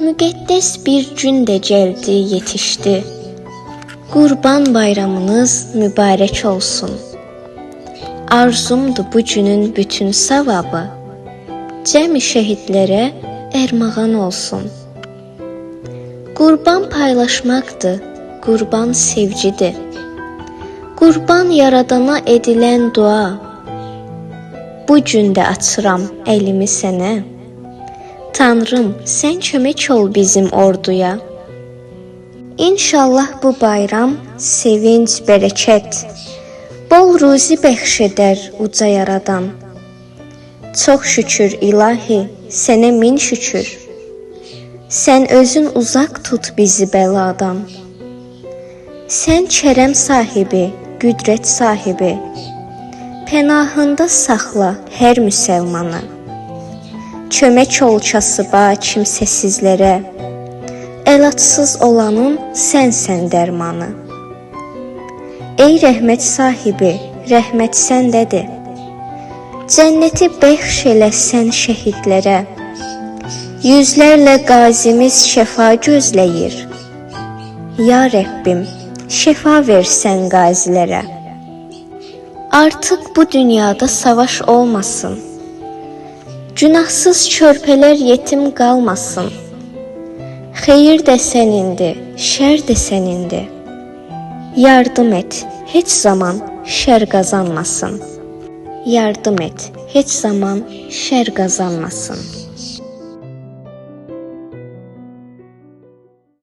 müqəddəs bir gün də gəldi, yetişdi. Qurban bayramınız mübarək olsun. Arzumdur bu günün bütün savabı, cəmi şəhidlərə ərmağan olsun. Qurban paylaşmaqdır, qurban sevgidir. Qurban yaradana edilən dua. Bu gün də açıram əlimi sənə. Tanrım, sən kömək ol bizim orduya. İnşallah bu bayram sevinç, bərəkət, bol ruzi bəxş edər uca yaradan. Çox şükür ilahi, sənə min şükür. Sən özün uzaq tut bizi bəladan. Sən kərəm sahibi, qüdrət sahibi, pənahında saxla hər müsəlmanı. Kömək ol kasıba, kimsəsizlərə, əlacsız olanın sənsən dərmanı. Ey rəhmət sahibi, rəhmət səndədir. Cənnəti bəxş elə sən şəhidlərə. Yüzlərlə qazimiz şəfa gözləyir. Ya Rəbbim, şəfa versən qazilərə. Artıq bu dünyada savaş olmasın. Günahsız körpələr yetim qalmasın. Xeyir də sənindir, şər də sənindir. Yardım et, heç zaman şər qazanmasın. Yardım et, heç zaman şər qazanmasın.